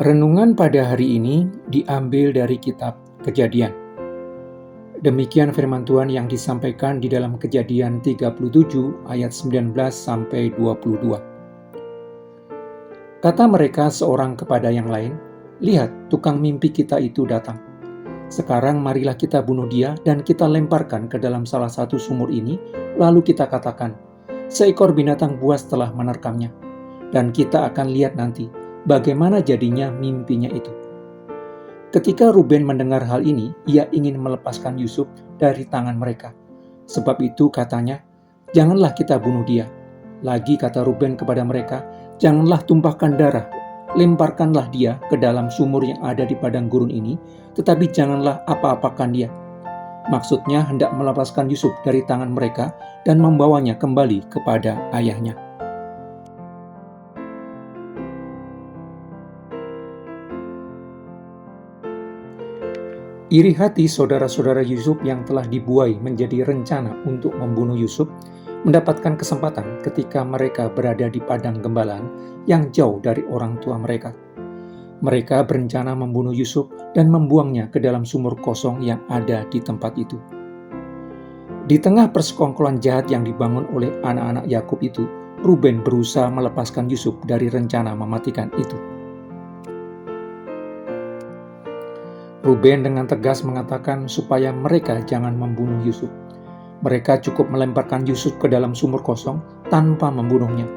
Renungan pada hari ini diambil dari kitab Kejadian. Demikian firman Tuhan yang disampaikan di dalam Kejadian 37 ayat 19 sampai 22. Kata mereka seorang kepada yang lain, "Lihat, tukang mimpi kita itu datang. Sekarang marilah kita bunuh dia dan kita lemparkan ke dalam salah satu sumur ini, lalu kita katakan, seekor binatang buas telah menerkamnya, dan kita akan lihat nanti bagaimana jadinya mimpinya itu." Ketika Ruben mendengar hal ini, ia ingin melepaskan Yusuf dari tangan mereka. Sebab itu katanya, "Janganlah kita bunuh dia." Lagi kata Ruben kepada mereka, "Janganlah tumpahkan darah. Lemparkanlah dia ke dalam sumur yang ada di padang gurun ini, tetapi janganlah apa-apakan dia." Maksudnya hendak melepaskan Yusuf dari tangan mereka dan membawanya kembali kepada ayahnya. Iri hati saudara-saudara Yusuf yang telah dibuai menjadi rencana untuk membunuh Yusuf mendapatkan kesempatan ketika mereka berada di padang gembalaan yang jauh dari orang tua mereka. Mereka berencana membunuh Yusuf dan membuangnya ke dalam sumur kosong yang ada di tempat itu. Di tengah persekongkolan jahat yang dibangun oleh anak-anak Yakub itu, Ruben berusaha melepaskan Yusuf dari rencana mematikan itu. Ruben dengan tegas mengatakan supaya mereka jangan membunuh Yusuf. Mereka cukup melemparkan Yusuf ke dalam sumur kosong tanpa membunuhnya.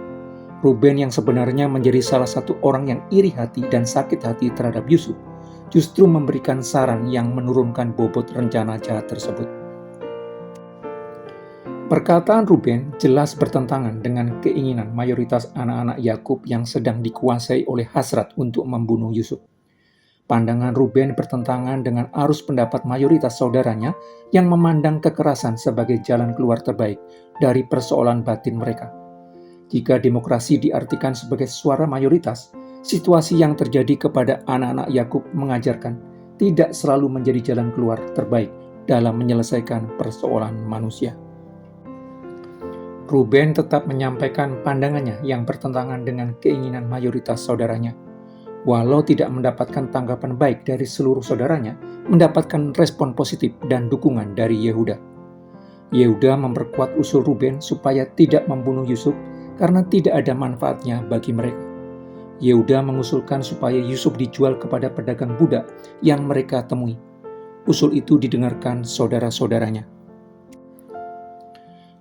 Ruben yang sebenarnya menjadi salah satu orang yang iri hati dan sakit hati terhadap Yusuf, justru memberikan saran yang menurunkan bobot rencana jahat tersebut. Perkataan Ruben jelas bertentangan dengan keinginan mayoritas anak-anak Yakub yang sedang dikuasai oleh hasrat untuk membunuh Yusuf. Pandangan Ruben bertentangan dengan arus pendapat mayoritas saudaranya yang memandang kekerasan sebagai jalan keluar terbaik dari persoalan batin mereka. Jika demokrasi diartikan sebagai suara mayoritas, situasi yang terjadi kepada anak-anak Yakub mengajarkan tidak selalu menjadi jalan keluar terbaik dalam menyelesaikan persoalan manusia. Ruben tetap menyampaikan pandangannya yang bertentangan dengan keinginan mayoritas saudaranya. Walau tidak mendapatkan tanggapan baik dari seluruh saudaranya, mendapatkan respon positif dan dukungan dari Yehuda. Yehuda memperkuat usul Ruben supaya tidak membunuh Yusuf karena tidak ada manfaatnya bagi mereka. Yehuda mengusulkan supaya Yusuf dijual kepada pedagang budak yang mereka temui. Usul itu didengarkan saudara-saudaranya.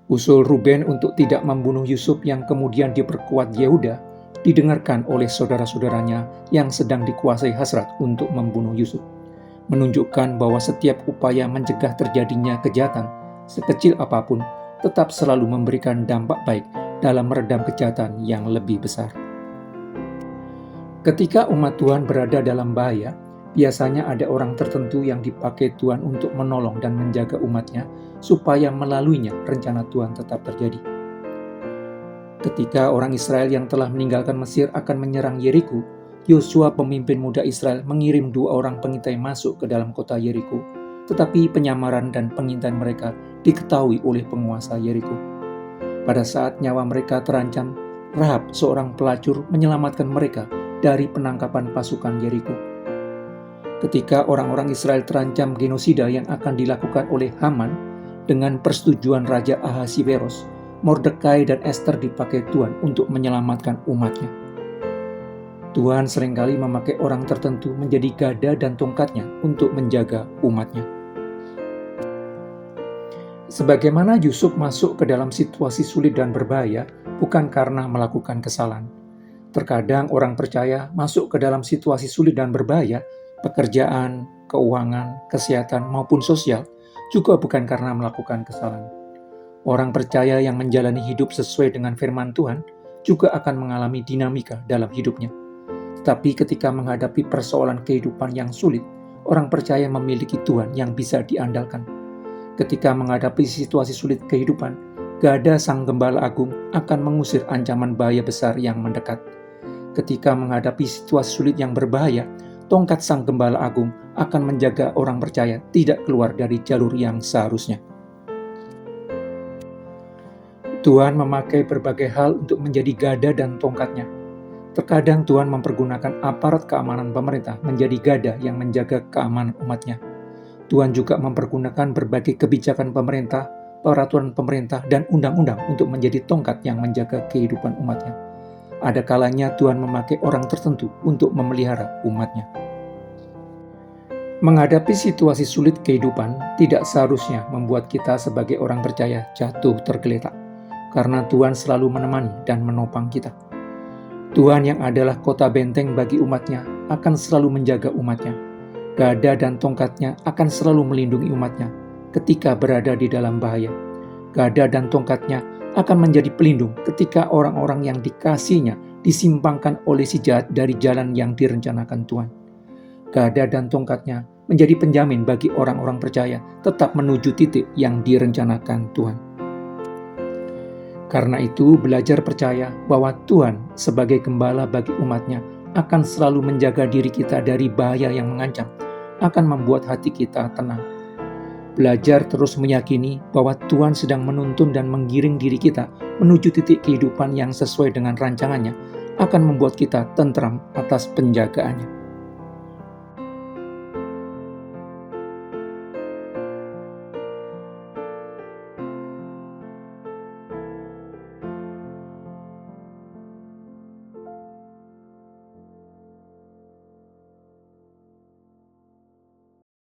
Usul Ruben untuk tidak membunuh Yusuf yang kemudian diperkuat Yehuda didengarkan oleh saudara-saudaranya yang sedang dikuasai hasrat untuk membunuh Yusuf, menunjukkan bahwa setiap upaya mencegah terjadinya kejahatan, sekecil apapun, tetap selalu memberikan dampak baik dalam meredam kejahatan yang lebih besar. Ketika umat Tuhan berada dalam bahaya, biasanya ada orang tertentu yang dipakai Tuhan untuk menolong dan menjaga umatnya, supaya melaluinya rencana Tuhan tetap terjadi. Ketika orang Israel yang telah meninggalkan Mesir akan menyerang Yeriko, Yosua pemimpin muda Israel mengirim 2 orang pengintai masuk ke dalam kota Yeriko, tetapi penyamaran dan pengintai mereka diketahui oleh penguasa Yeriko. Pada saat nyawa mereka terancam, Rahab, seorang pelacur, menyelamatkan mereka dari penangkapan pasukan Yeriko. Ketika orang-orang Israel terancam genosida yang akan dilakukan oleh Haman dengan persetujuan Raja Ahasiweros, Mordekai dan Ester dipakai Tuhan untuk menyelamatkan umatnya. Tuhan seringkali memakai orang tertentu menjadi gada dan tongkatnya untuk menjaga umatnya. Sebagaimana Yusuf masuk ke dalam situasi sulit dan berbahaya bukan karena melakukan kesalahan. Terkadang orang percaya masuk ke dalam situasi sulit dan berbahaya, pekerjaan, keuangan, kesehatan maupun sosial, juga bukan karena melakukan kesalahan. Orang percaya yang menjalani hidup sesuai dengan firman Tuhan juga akan mengalami dinamika dalam hidupnya. Tetapi ketika menghadapi persoalan kehidupan yang sulit, orang percaya memiliki Tuhan yang bisa diandalkan. Ketika menghadapi situasi sulit kehidupan, gada Sang Gembala Agung akan mengusir ancaman bahaya besar yang mendekat. Ketika menghadapi situasi sulit yang berbahaya, tongkat Sang Gembala Agung akan menjaga orang percaya tidak keluar dari jalur yang seharusnya. Tuhan memakai berbagai hal untuk menjadi gada dan tongkatnya. Terkadang Tuhan mempergunakan aparat keamanan pemerintah menjadi gada yang menjaga keamanan umatnya. Tuhan juga mempergunakan berbagai kebijakan pemerintah, peraturan pemerintah, dan undang-undang untuk menjadi tongkat yang menjaga kehidupan umatnya. Ada kalanya Tuhan memakai orang tertentu untuk memelihara umatnya. Menghadapi situasi sulit kehidupan tidak seharusnya membuat kita sebagai orang percaya jatuh tergeletak, karena Tuhan selalu menemani dan menopang kita. Tuhan yang adalah kota benteng bagi umatnya akan selalu menjaga umatnya. Gada dan tongkatnya akan selalu melindungi umatnya ketika berada di dalam bahaya. Gada dan tongkatnya akan menjadi pelindung ketika orang-orang yang dikasihinya disimpangkan oleh si jahat dari jalan yang direncanakan Tuhan. Gada dan tongkatnya menjadi penjamin bagi orang-orang percaya tetap menuju titik yang direncanakan Tuhan. Karena itu, belajar percaya bahwa Tuhan sebagai gembala bagi umatnya akan selalu menjaga diri kita dari bahaya yang mengancam, akan membuat hati kita tenang. Belajar terus meyakini bahwa Tuhan sedang menuntun dan menggiring diri kita menuju titik kehidupan yang sesuai dengan rancangannya, akan membuat kita tentram atas penjagaannya.